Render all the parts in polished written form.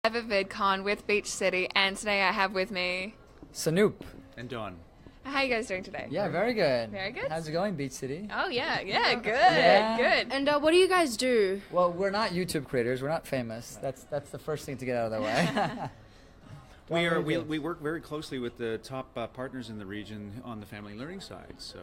I have a VidCon with Beach City, and today I have with me Sanoop. And Don. How are you guys doing today? Yeah, very good. Very good? How's it going, Beach City? Oh, yeah, good, Yeah. good. And what do you guys do? Well, we're not YouTube creators. We're not famous. That's the first thing to get out of the way. We work very closely with the top partners in the region on the family learning side. So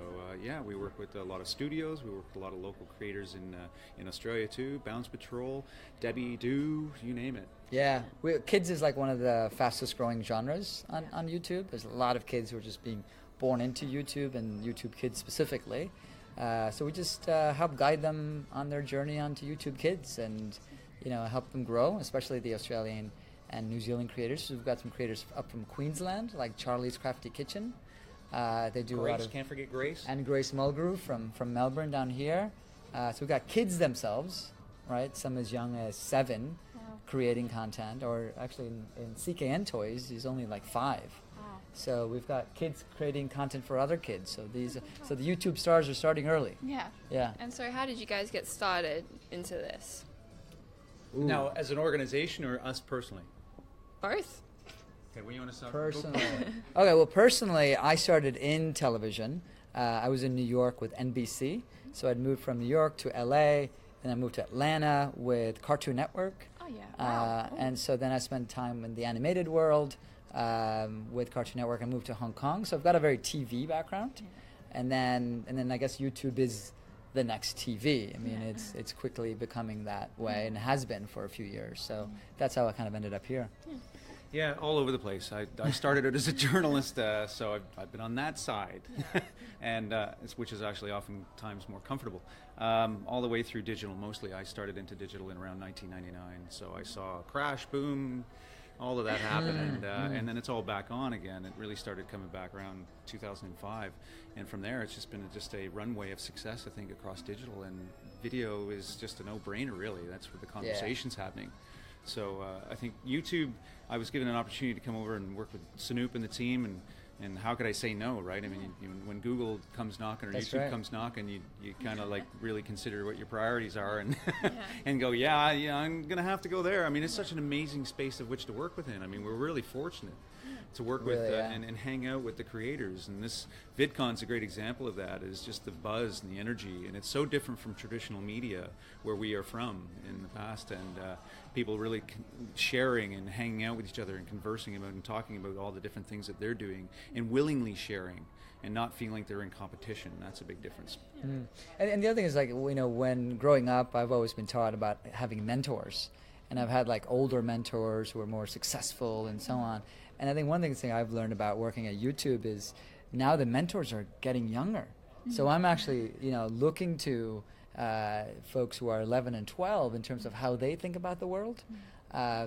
we work with a lot of studios. We work with a lot of local creators in Australia too. Bounce Patrol, Debbie Do, you name it. Yeah, kids is like one of the fastest growing genres on YouTube. There's a lot of kids who are just being born into YouTube and YouTube Kids specifically. So we just help guide them on their journey onto YouTube Kids and help them grow, especially the Australian and New Zealand creators. So we've got some creators up from Queensland, like Charlie's Crafty Kitchen. They do Grace, a lot of, can't forget Grace. And Grace Mulgrew from Melbourne down here. So we've got kids themselves, right? Some as young as 7, creating content, or actually in CKN Toys, he's only like 5. So we've got kids creating content for other kids. So so the YouTube stars are starting early. Yeah. Yeah. And so how did you guys get started into this? Ooh. Now, as an organization or us personally? Both. Okay, when you want to start? Personally. Okay, well, personally, I started in television. I was in New York with NBC. So I'd moved from New York to LA, and I moved to Atlanta with Cartoon Network. Oh, yeah. Wow. And so then I spent time in the animated world with Cartoon Network. I moved to Hong Kong. So I've got a very TV background. Yeah. And then I guess YouTube is the next TV. I mean, it's quickly becoming that way, and has been for a few years. So that's how I kind of ended up here. Yeah, all over the place. I started out as a journalist, so I've been on that side, and which is actually oftentimes more comfortable. All the way through digital, mostly. I started into digital in around 1999, so I saw a crash, boom, all of that happen, and then it's all back on again. It really started coming back around 2005, and from there it's just been a runway of success, I think, across digital, and video is just a no-brainer, really. That's where the conversation's happening. So I think YouTube, I was given an opportunity to come over and work with Sanoop and the team, and how could I say no, right? I mean, when Google comes knocking or YouTube comes knocking, you kind of like really consider what your priorities are and and go, I'm going to have to go there. I mean, it's such an amazing space of which to work within. I mean, we're really fortunate to work with and hang out with the creators, and this VidCon's a great example of that. Is just the buzz and the energy, and it's so different from traditional media where we are from in the past, and people really sharing and hanging out with each other and conversing about and talking about all the different things that they're doing, and willingly sharing and not feeling like they're in competition. That's a big difference. And the other thing is, like, when growing up, I've always been taught about having mentors, and I've had like older mentors who are more successful and so on. And I think one thing I've learned about working at YouTube is now the mentors are getting younger. So I'm actually, looking to folks who are 11 and 12 in terms of how they think about the world,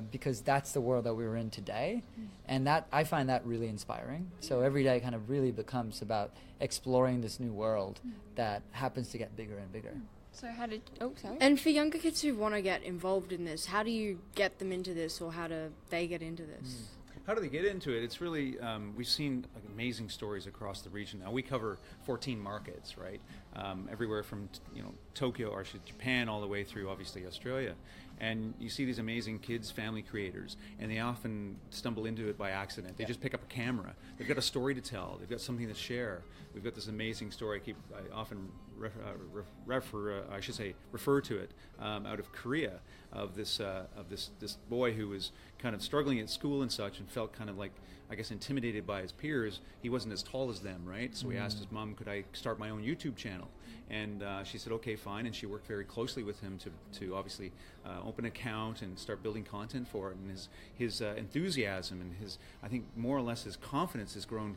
because that's the world that we're in today. And that I find that really inspiring. So every day kind of really becomes about exploring this new world that happens to get bigger and bigger. So sorry. And for younger kids who want to get involved in this, how do you get them into this, or how do they get into this? How do they get into it? It's really, we've seen amazing stories across the region. Now, we cover 14 markets, right? Everywhere from, Tokyo, or Japan, all the way through, obviously, Australia. And you see these amazing kids, family creators, and they often stumble into it by accident. They just pick up a camera. They've got a story to tell. They've got something to share. We've got this amazing story. I often refer to it out of Korea, of this boy who was kind of struggling at school and such, and felt kind of like, I guess, intimidated by his peers. He wasn't as tall as them, right? So he asked his mom, could I start my own YouTube channel? And she said, okay, fine. And she worked very closely with him to obviously open an account and start building content for it. And his enthusiasm and I think more or less his confidence has grown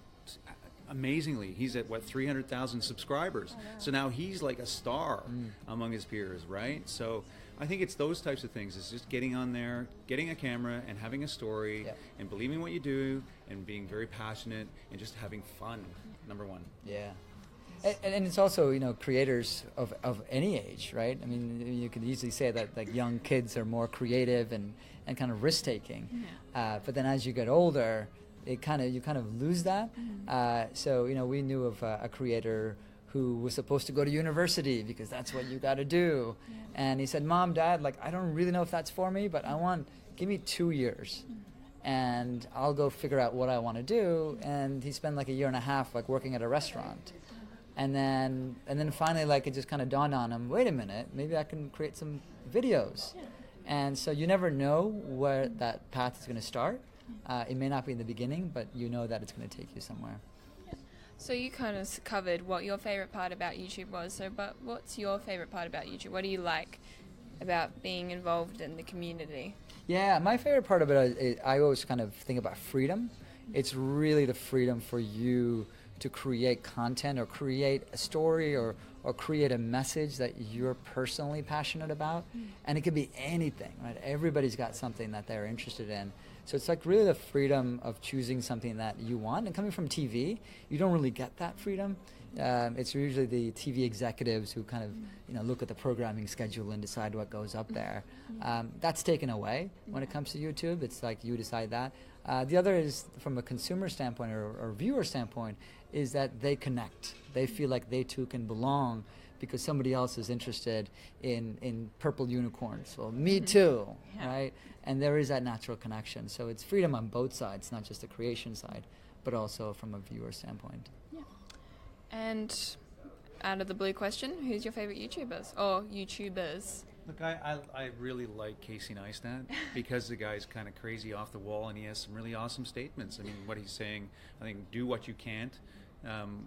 amazingly. He's at 300,000 subscribers. Oh, wow. So now he's like a star among his peers, right? So I think it's those types of things. It's just getting on there, getting a camera and having a story and believing what you do and being very passionate and just having fun, number one. Yeah. And it's also, creators of any age, right? I mean, you could easily say that like young kids are more creative and kind of risk-taking. But then as you get older, you kind of lose that. So, we knew of a creator who was supposed to go to university because that's what you got to do. And he said, Mom, Dad, like, I don't really know if that's for me, but give me 2 years and I'll go figure out what I want to do. And he spent like a year and a half like working at a restaurant. And then finally, like, it just kind of dawned on him, wait a minute, maybe I can create some videos. And so you never know where that path is going to start. It may not be in the beginning, but you know that it's going to take you somewhere. So you kind of covered what your favorite part about YouTube was. But what's your favorite part about YouTube? What do you like about being involved in the community? Yeah, my favorite part of it is I always kind of think about freedom. It's really the freedom for you to create content or create a story or create a message that you're personally passionate about. And it could be anything, right? Everybody's got something that they're interested in. So it's like really the freedom of choosing something that you want. And coming from TV, you don't really get that freedom. It's usually the TV executives who kind of look at the programming schedule and decide what goes up there. That's taken away when it comes to YouTube. It's like you decide that. The other is from a consumer standpoint or viewer standpoint is that they connect. They feel like they too can belong because somebody else is interested in purple unicorns. Well, me too, right? And there is that natural connection. So it's freedom on both sides, not just the creation side, but also from a viewer standpoint. Yeah. And out of the blue question, who's your favorite YouTubers or YouTubers? Look, I really like Casey Neistat because the guy's kind of crazy off the wall and he has some really awesome statements. I mean, what he's saying, I think, do what you can't,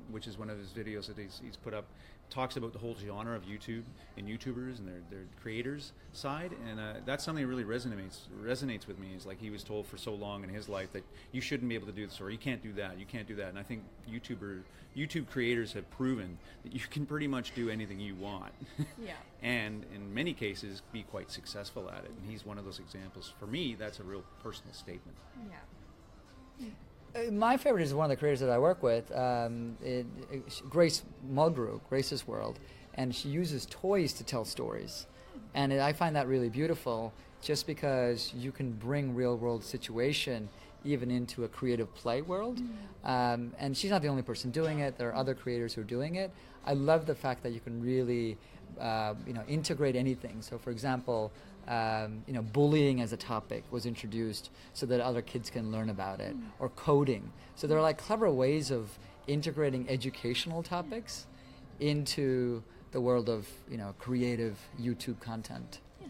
which is one of his videos that he's put up, talks about the whole genre of YouTube and YouTubers and their creators side, and that's something that really resonates with me. Is like he was told for so long in his life that you shouldn't be able to do this or you can't do that, and I think YouTube creators have proven that you can pretty much do anything you want. Yeah. And in many cases be quite successful at it, and he's one of those examples. For me, that's a real personal statement. Yeah. My favorite is one of the creators that I work with, Grace Mulgrew, Grace's World, and she uses toys to tell stories. And I find that really beautiful just because you can bring real-world situation even into a creative play world. And she's not the only person doing it. There are other creators who are doing it. I love the fact that you can really integrate anything. So, for example, bullying as a topic was introduced so that other kids can learn about it, or coding. So there are like clever ways of integrating educational topics into the world of creative YouTube content. Yeah.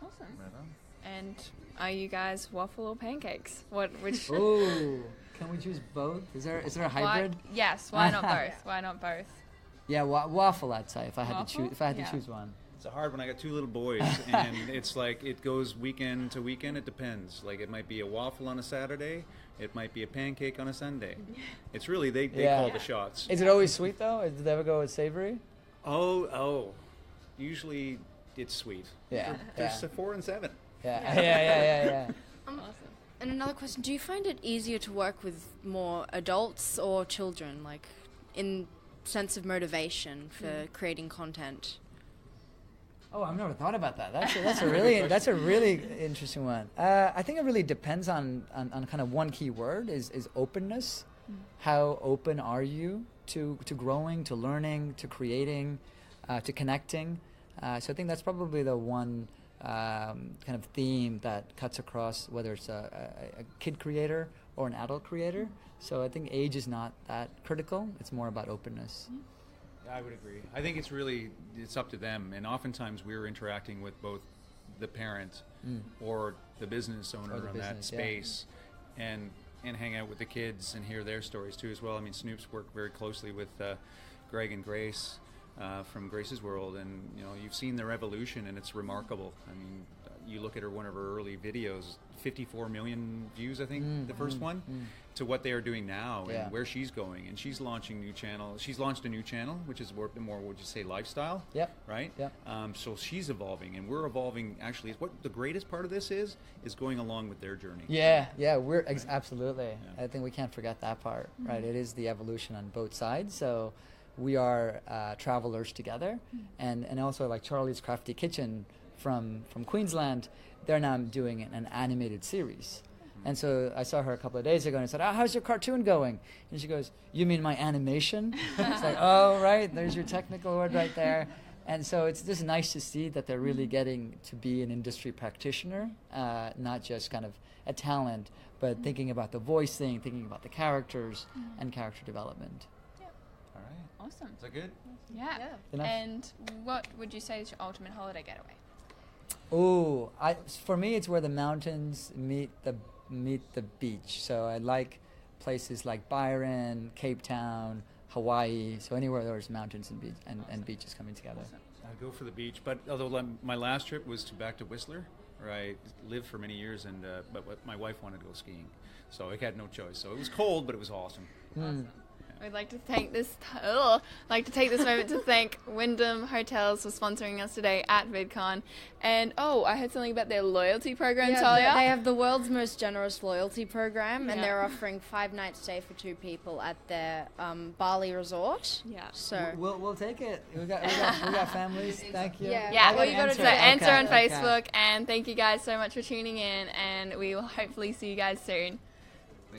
Awesome. Right on. And are you guys waffle or pancakes? Which? Oh, can we choose both? Is there a hybrid? Yes. Why not both? Why not both? Yeah, waffle. I'd say if I had to choose one. It's a hard one. I got 2 little boys, and it's like it goes weekend to weekend. It depends. Like it might be a waffle on a Saturday, it might be a pancake on a Sunday. It's really they call the shots. Is it always sweet though? Did they ever go with savory? Oh, usually it's sweet. Yeah, there's 4 and 7. Yeah. Awesome. And another question: do you find it easier to work with more adults or children, like in sense of motivation for creating content? Oh, I've never thought about that. That's a really interesting one. I think it really depends on kind of one key word is openness. How open are you to growing, to learning, to creating, to connecting? So I think that's probably the one kind of theme that cuts across whether it's a kid creator or an adult creator. So I think age is not that critical. It's more about openness. I would agree. I think it's up to them, and oftentimes we're interacting with both the parent or the business owner in that space, and hang out with the kids and hear their stories too as well. I mean, Sanoop's worked very closely with Greg and Grace from Grace's World, and you've seen their evolution, and it's remarkable. I mean, you look at one of her early videos, 54 million views, I think, the first one, to what they are doing now and where she's going. And she's launching new channel. She's launched a new channel, which is more, would you say, lifestyle? Yep. Right? Yep. So she's evolving, and we're evolving. Actually, what the greatest part of this is going along with their journey. Yeah, we're absolutely. Yeah. I think we can't forget that part, right? It is the evolution on both sides. So we are travelers together, and also like Charlie's Crafty Kitchen from Queensland, they're now doing an animated series. And so I saw her a couple of days ago and I said, how's your cartoon going? And she goes, you mean my animation? It's like, oh, right, there's your technical word right there. And so it's just nice to see that they're really getting to be an industry practitioner, not just kind of a talent, but thinking about the voicing, thinking about the characters and character development. All right. Awesome. Is that good? Yeah. Enough? And what would you say is your ultimate holiday getaway? Oh, for me, it's where the mountains meet the beach. So I like places like Byron, Cape Town, Hawaii. So anywhere there's mountains and beaches coming together. I'd go for the beach, but although my last trip was back to Whistler, where I lived for many years, and but my wife wanted to go skiing, so I had no choice. So it was cold, but it was awesome. We'd like to take this moment to thank Wyndham Hotels for sponsoring us today at VidCon. And I heard something about their loyalty program, Talia. They have the world's most generous loyalty program, and Yeah. they're offering 5-night stay for 2 people at their Bali resort. Yeah. So We'll take it. We got families. Thank you. Yeah. Yeah, All you gotta so do- enter on Okay. Facebook, and thank you guys so much for tuning in, and we will hopefully see you guys soon. Bye.